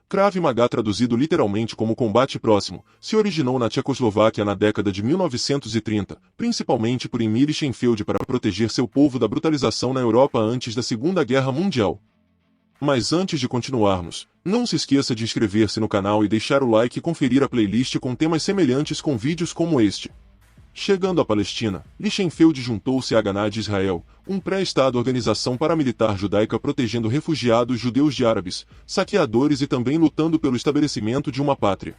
Krav Maga, traduzido literalmente como combate próximo, se originou na Tchecoslováquia na década de 1930, principalmente por Emil Schenfeld para proteger seu povo da brutalização na Europa antes da Segunda Guerra Mundial. Mas antes de continuarmos, não se esqueça de inscrever-se no canal e deixar o like e conferir a playlist com temas semelhantes com vídeos como este. Chegando à Palestina, Lichtenfeld juntou-se à Haganah de Israel, um pré-estado organização paramilitar judaica protegendo refugiados judeus de árabes, saqueadores e também lutando pelo estabelecimento de uma pátria.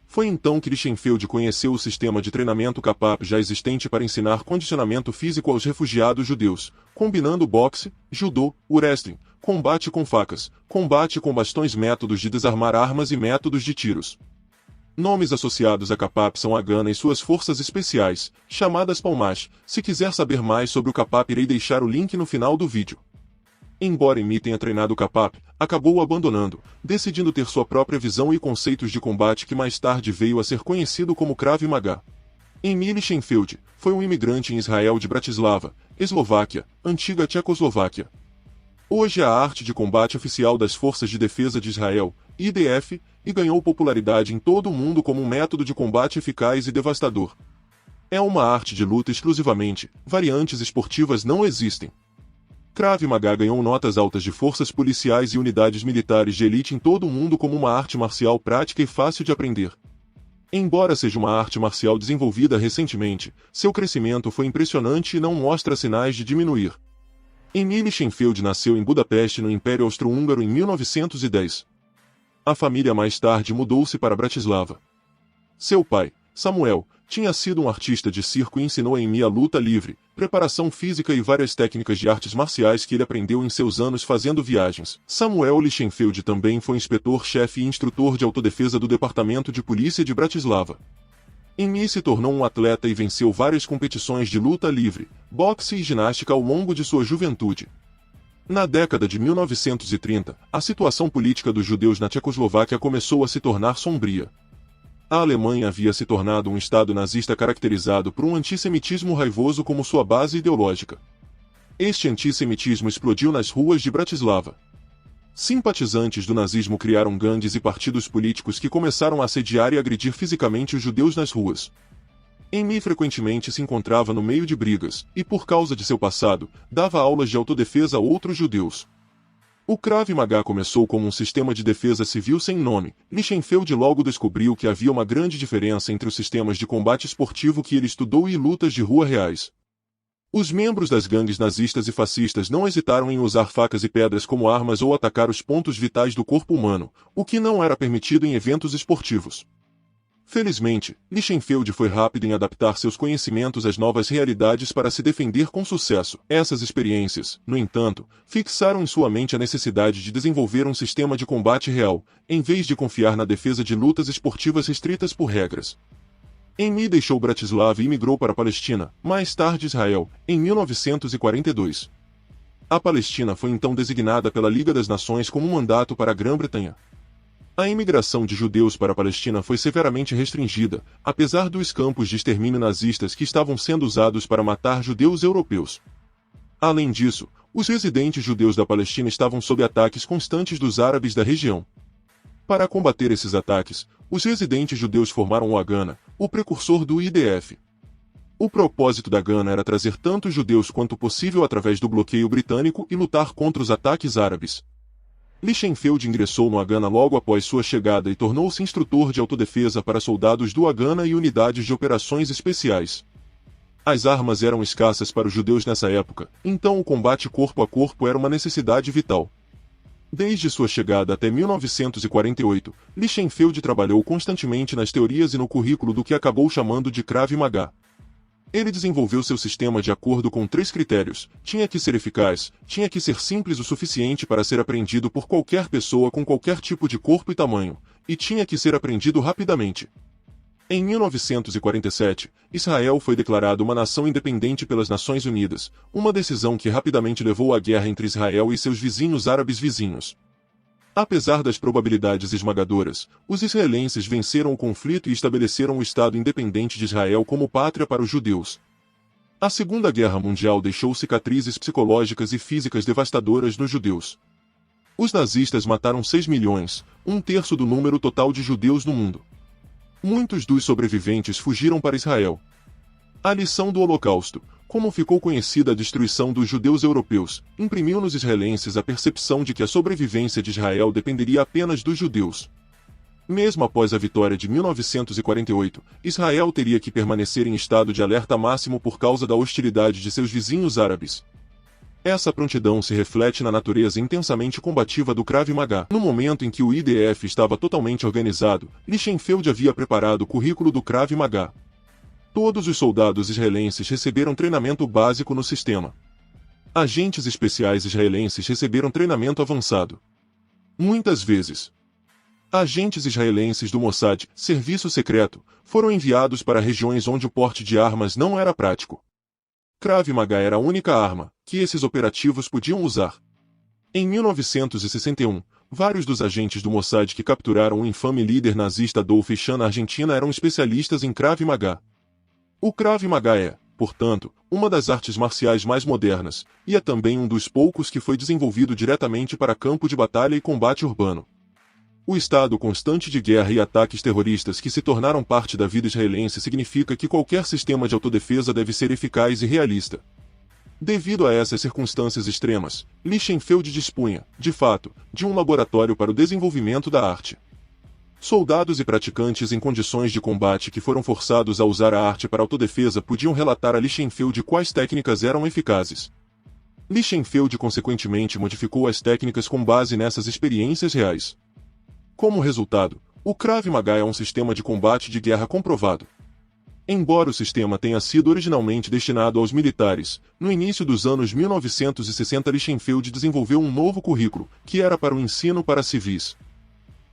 Foi então que Lichtenfeld conheceu o sistema de treinamento CAPAP já existente para ensinar condicionamento físico aos refugiados judeus, combinando boxe, judô, wrestling, combate com facas, combate com bastões, métodos de desarmar armas e métodos de tiros. Nomes associados a CAPAP são Haganah e suas forças especiais, chamadas Palmash. Se quiser saber mais sobre o CAPAP, irei deixar o link no final do vídeo. Embora Emil tenha treinado o CAPAP, acabou abandonando, decidindo ter sua própria visão e conceitos de combate que mais tarde veio a ser conhecido como Krav Maga. Emil Schenfeld foi um imigrante em Israel de Bratislava, Eslováquia, antiga Tchecoslováquia. Hoje é a arte de combate oficial das Forças de Defesa de Israel, IDF, e ganhou popularidade em todo o mundo como um método de combate eficaz e devastador. É uma arte de luta exclusivamente, variantes esportivas não existem. Krav Maga ganhou notas altas de forças policiais e unidades militares de elite em todo o mundo como uma arte marcial prática e fácil de aprender. Embora seja uma arte marcial desenvolvida recentemente, seu crescimento foi impressionante e não mostra sinais de diminuir. Emil Schenfeld nasceu em Budapeste, no Império Austro-Húngaro, em 1910. A família mais tarde mudou-se para Bratislava. Seu pai, Samuel, tinha sido um artista de circo e ensinou a Emil a luta livre, preparação física e várias técnicas de artes marciais que ele aprendeu em seus anos fazendo viagens. Samuel Lichtenfeld também foi inspetor-chefe e instrutor de autodefesa do Departamento de Polícia de Bratislava. Emil se tornou um atleta e venceu várias competições de luta livre, boxe e ginástica ao longo de sua juventude. Na década de 1930, a situação política dos judeus na Tchecoslováquia começou a se tornar sombria. A Alemanha havia se tornado um estado nazista caracterizado por um antissemitismo raivoso como sua base ideológica. Este antissemitismo explodiu nas ruas de Bratislava. Simpatizantes do nazismo criaram gangues e partidos políticos que começaram a assediar e agredir fisicamente os judeus nas ruas. Emil frequentemente se encontrava no meio de brigas, e por causa de seu passado, dava aulas de autodefesa a outros judeus. O Krav Maga começou como um sistema de defesa civil sem nome. Lichtenfeld logo descobriu que havia uma grande diferença entre os sistemas de combate esportivo que ele estudou e lutas de rua reais. Os membros das gangues nazistas e fascistas não hesitaram em usar facas e pedras como armas ou atacar os pontos vitais do corpo humano, o que não era permitido em eventos esportivos. Felizmente, Lichtenfeld foi rápido em adaptar seus conhecimentos às novas realidades para se defender com sucesso. Essas experiências, no entanto, fixaram em sua mente a necessidade de desenvolver um sistema de combate real, em vez de confiar na defesa de lutas esportivas restritas por regras. Emil deixou Bratislava e migrou para a Palestina, mais tarde Israel, em 1942. A Palestina foi então designada pela Liga das Nações como um mandato para a Grã-Bretanha. A imigração de judeus para a Palestina foi severamente restringida, apesar dos campos de extermínio nazistas que estavam sendo usados para matar judeus europeus. Além disso, os residentes judeus da Palestina estavam sob ataques constantes dos árabes da região. Para combater esses ataques, os residentes judeus formaram o Haganah, o precursor do IDF. O propósito da Haganah era trazer tanto judeus quanto possível através do bloqueio britânico e lutar contra os ataques árabes. Lichtenfeld ingressou no Haganah logo após sua chegada e tornou-se instrutor de autodefesa para soldados do Haganah e unidades de operações especiais. As armas eram escassas para os judeus nessa época, então o combate corpo a corpo era uma necessidade vital. Desde sua chegada até 1948, Lichtenfeld trabalhou constantemente nas teorias e no currículo do que acabou chamando de Krav Maga. Ele desenvolveu seu sistema de acordo com 3 critérios: tinha que ser eficaz, tinha que ser simples o suficiente para ser aprendido por qualquer pessoa com qualquer tipo de corpo e tamanho, e tinha que ser aprendido rapidamente. Em 1947, Israel foi declarado uma nação independente pelas Nações Unidas, uma decisão que rapidamente levou à guerra entre Israel e seus vizinhos árabes vizinhos. Apesar das probabilidades esmagadoras, os israelenses venceram o conflito e estabeleceram o Estado independente de Israel como pátria para os judeus. A Segunda Guerra Mundial deixou cicatrizes psicológicas e físicas devastadoras nos judeus. Os nazistas mataram 6 milhões, um terço do número total de judeus no mundo. Muitos dos sobreviventes fugiram para Israel. A lição do Holocausto, como ficou conhecida a destruição dos judeus europeus, imprimiu nos israelenses a percepção de que a sobrevivência de Israel dependeria apenas dos judeus. Mesmo após a vitória de 1948, Israel teria que permanecer em estado de alerta máximo por causa da hostilidade de seus vizinhos árabes. Essa prontidão se reflete na natureza intensamente combativa do Krav Maga. No momento em que o IDF estava totalmente organizado, Lichtenfeld havia preparado o currículo do Krav Maga. Todos os soldados israelenses receberam treinamento básico no sistema. Agentes especiais israelenses receberam treinamento avançado. Muitas vezes, agentes israelenses do Mossad, serviço secreto, foram enviados para regiões onde o porte de armas não era prático. Krav Maga era a única arma que esses operativos podiam usar. Em 1961, vários dos agentes do Mossad que capturaram o infame líder nazista Adolf Eichmann na Argentina eram especialistas em Krav Maga. O Krav Maga é, portanto, uma das artes marciais mais modernas, e é também um dos poucos que foi desenvolvido diretamente para campo de batalha e combate urbano. O estado constante de guerra e ataques terroristas que se tornaram parte da vida israelense significa que qualquer sistema de autodefesa deve ser eficaz e realista. Devido a essas circunstâncias extremas, Lichtenfeld dispunha, de fato, de um laboratório para o desenvolvimento da arte. Soldados e praticantes em condições de combate que foram forçados a usar a arte para autodefesa podiam relatar a Lichtenfeld quais técnicas eram eficazes. Lichtenfeld consequentemente modificou as técnicas com base nessas experiências reais. Como resultado, o Krav Maga é um sistema de combate de guerra comprovado. Embora o sistema tenha sido originalmente destinado aos militares, no início dos anos 1960 Lichtenfeld desenvolveu um novo currículo, que era para o ensino para civis.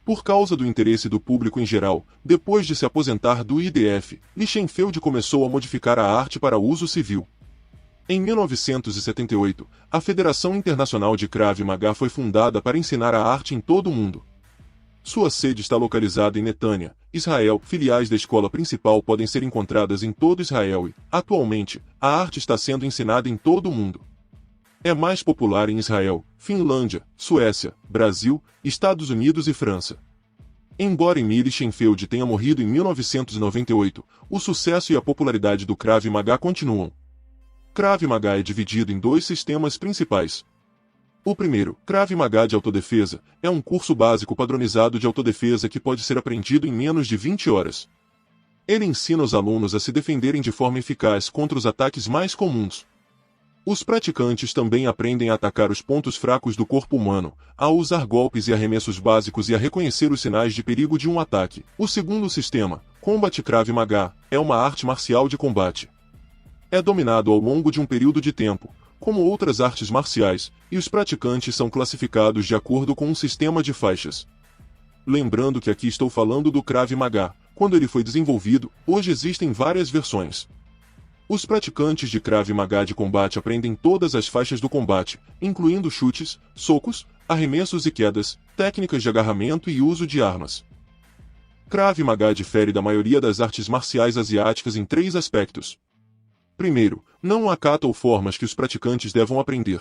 Por causa do interesse do público em geral, depois de se aposentar do IDF, Lichtenfeld começou a modificar a arte para uso civil. Em 1978, a Federação Internacional de Krav Maga foi fundada para ensinar a arte em todo o mundo. Sua sede está localizada em Netânia, Israel. Filiais da escola principal podem ser encontradas em todo Israel e, atualmente, a arte está sendo ensinada em todo o mundo. É mais popular em Israel, Finlândia, Suécia, Brasil, Estados Unidos e França. Embora Emil Lichtenfeld tenha morrido em 1998, o sucesso e a popularidade do Krav Maga continuam. Krav Maga é dividido em dois sistemas principais. O primeiro, Krav Maga de autodefesa, é um curso básico padronizado de autodefesa que pode ser aprendido em menos de 20 horas. Ele ensina os alunos a se defenderem de forma eficaz contra os ataques mais comuns. Os praticantes também aprendem a atacar os pontos fracos do corpo humano, a usar golpes e arremessos básicos e a reconhecer os sinais de perigo de um ataque. O segundo sistema, Combat Krav Maga, é uma arte marcial de combate. É dominado ao longo de um período de tempo, como outras artes marciais, e os praticantes são classificados de acordo com um sistema de faixas. Lembrando que aqui estou falando do Krav Maga. Quando ele foi desenvolvido, hoje existem várias versões. Os praticantes de Krav Maga de combate aprendem todas as faixas do combate, incluindo chutes, socos, arremessos e quedas, técnicas de agarramento e uso de armas. Krav Maga difere da maioria das artes marciais asiáticas em 3 aspectos. Primeiro, não acata ou formas que os praticantes devam aprender.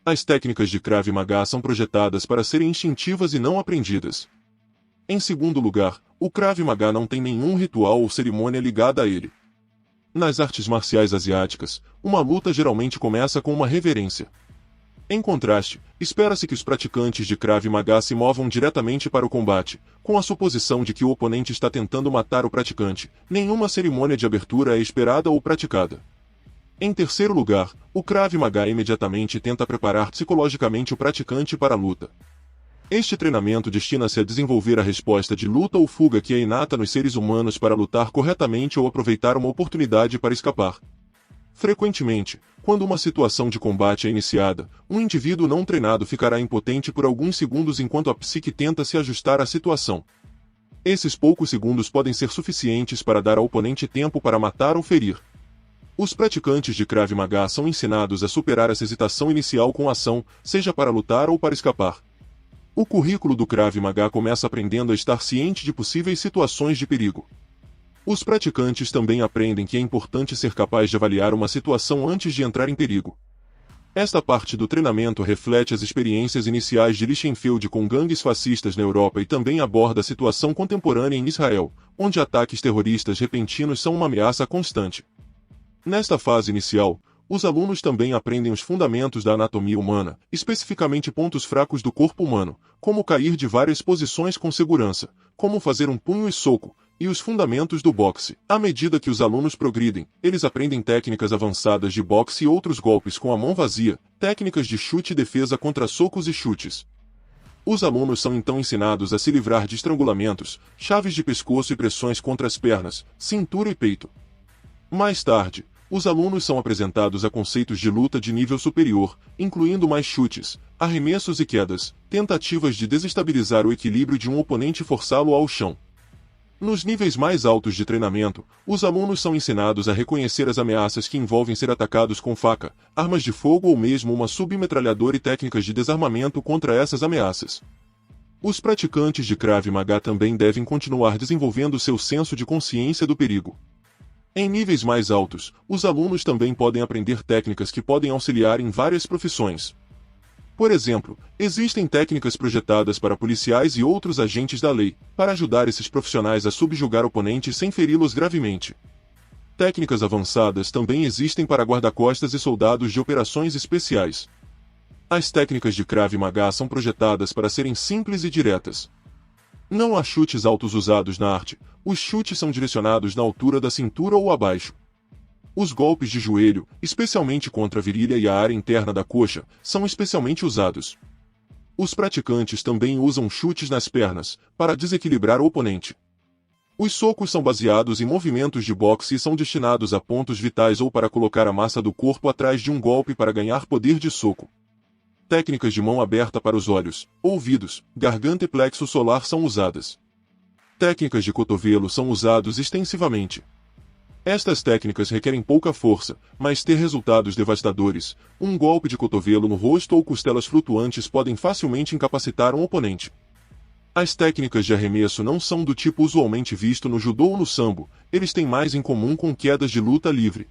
As técnicas de Krav Maga são projetadas para serem instintivas e não aprendidas. Em segundo lugar, o Krav Maga não tem nenhum ritual ou cerimônia ligada a ele. Nas artes marciais asiáticas, uma luta geralmente começa com uma reverência. Em contraste, espera-se que os praticantes de Krav Maga se movam diretamente para o combate, com a suposição de que o oponente está tentando matar o praticante. Nenhuma cerimônia de abertura é esperada ou praticada. Em terceiro lugar, o Krav Maga imediatamente tenta preparar psicologicamente o praticante para a luta. Este treinamento destina-se a desenvolver a resposta de luta ou fuga que é inata nos seres humanos para lutar corretamente ou aproveitar uma oportunidade para escapar. Frequentemente, quando uma situação de combate é iniciada, um indivíduo não treinado ficará impotente por alguns segundos enquanto a psique tenta se ajustar à situação. Esses poucos segundos podem ser suficientes para dar ao oponente tempo para matar ou ferir. Os praticantes de Krav Maga são ensinados a superar essa hesitação inicial com ação, seja para lutar ou para escapar. O currículo do Krav Maga começa aprendendo a estar ciente de possíveis situações de perigo. Os praticantes também aprendem que é importante ser capaz de avaliar uma situação antes de entrar em perigo. Esta parte do treinamento reflete as experiências iniciais de Lichtenfeld com gangues fascistas na Europa e também aborda a situação contemporânea em Israel, onde ataques terroristas repentinos são uma ameaça constante. Nesta fase inicial, os alunos também aprendem os fundamentos da anatomia humana, especificamente pontos fracos do corpo humano, como cair de várias posições com segurança, como fazer um punho e soco, e os fundamentos do boxe. À medida que os alunos progridem, eles aprendem técnicas avançadas de boxe e outros golpes com a mão vazia, técnicas de chute e defesa contra socos e chutes. Os alunos são então ensinados a se livrar de estrangulamentos, chaves de pescoço e pressões contra as pernas, cintura e peito. Mais tarde, os alunos são apresentados a conceitos de luta de nível superior, incluindo mais chutes, arremessos e quedas, tentativas de desestabilizar o equilíbrio de um oponente e forçá-lo ao chão. Nos níveis mais altos de treinamento, os alunos são ensinados a reconhecer as ameaças que envolvem ser atacados com faca, armas de fogo ou mesmo uma submetralhadora e técnicas de desarmamento contra essas ameaças. Os praticantes de Krav Maga também devem continuar desenvolvendo seu senso de consciência do perigo. Em níveis mais altos, os alunos também podem aprender técnicas que podem auxiliar em várias profissões. Por exemplo, existem técnicas projetadas para policiais e outros agentes da lei, para ajudar esses profissionais a subjugar oponentes sem feri-los gravemente. Técnicas avançadas também existem para guarda-costas e soldados de operações especiais. As técnicas de Krav Maga são projetadas para serem simples e diretas. Não há chutes altos usados na arte, os chutes são direcionados na altura da cintura ou abaixo. Os golpes de joelho, especialmente contra a virilha e a área interna da coxa, são especialmente usados. Os praticantes também usam chutes nas pernas, para desequilibrar o oponente. Os socos são baseados em movimentos de boxe e são destinados a pontos vitais ou para colocar a massa do corpo atrás de um golpe para ganhar poder de soco. Técnicas de mão aberta para os olhos, ouvidos, garganta e plexo solar são usadas. Técnicas de cotovelo são usados extensivamente. Estas técnicas requerem pouca força, mas ter resultados devastadores. Um golpe de cotovelo no rosto ou costelas flutuantes podem facilmente incapacitar um oponente. As técnicas de arremesso não são do tipo usualmente visto no judô ou no sambo, eles têm mais em comum com quedas de luta livre.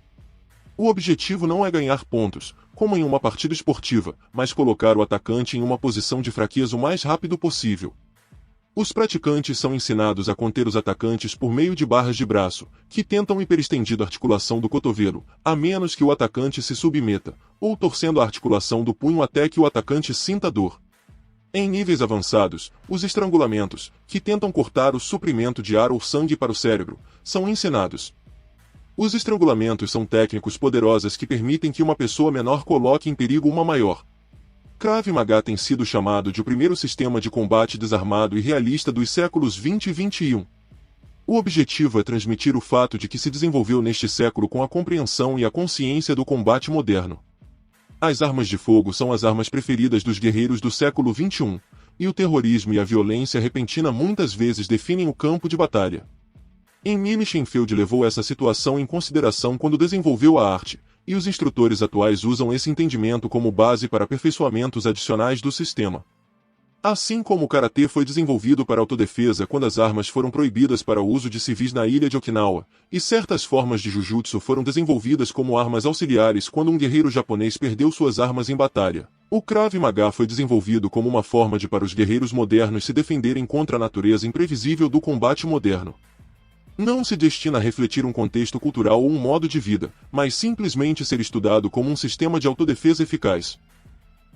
O objetivo não é ganhar pontos, como em uma partida esportiva, mas colocar o atacante em uma posição de fraqueza o mais rápido possível. Os praticantes são ensinados a conter os atacantes por meio de barras de braço, que tentam hiperestender a articulação do cotovelo, a menos que o atacante se submeta, ou torcendo a articulação do punho até que o atacante sinta dor. Em níveis avançados, os estrangulamentos, que tentam cortar o suprimento de ar ou sangue para o cérebro, são ensinados. Os estrangulamentos são técnicas poderosas que permitem que uma pessoa menor coloque em perigo uma maior. Krav Maga tem sido chamado de o primeiro sistema de combate desarmado e realista dos séculos 20 e 21. O objetivo é transmitir o fato de que se desenvolveu neste século com a compreensão e a consciência do combate moderno. As armas de fogo são as armas preferidas dos guerreiros do século 21, e o terrorismo e a violência repentina muitas vezes definem o campo de batalha. Lichtenfeld levou essa situação em consideração quando desenvolveu a arte, e os instrutores atuais usam esse entendimento como base para aperfeiçoamentos adicionais do sistema. Assim como o karatê foi desenvolvido para autodefesa quando as armas foram proibidas para o uso de civis na ilha de Okinawa, e certas formas de jujutsu foram desenvolvidas como armas auxiliares quando um guerreiro japonês perdeu suas armas em batalha. O Krav Maga foi desenvolvido como uma forma de para os guerreiros modernos se defenderem contra a natureza imprevisível do combate moderno. Não se destina a refletir um contexto cultural ou um modo de vida, mas simplesmente ser estudado como um sistema de autodefesa eficaz.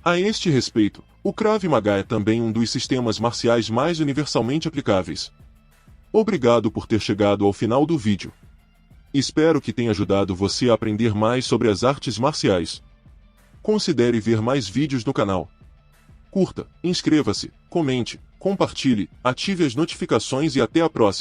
A este respeito, o Krav Maga é também um dos sistemas marciais mais universalmente aplicáveis. Obrigado por ter chegado ao final do vídeo. Espero que tenha ajudado você a aprender mais sobre as artes marciais. Considere ver mais vídeos no canal. Curta, inscreva-se, comente, compartilhe, ative as notificações e até a próxima.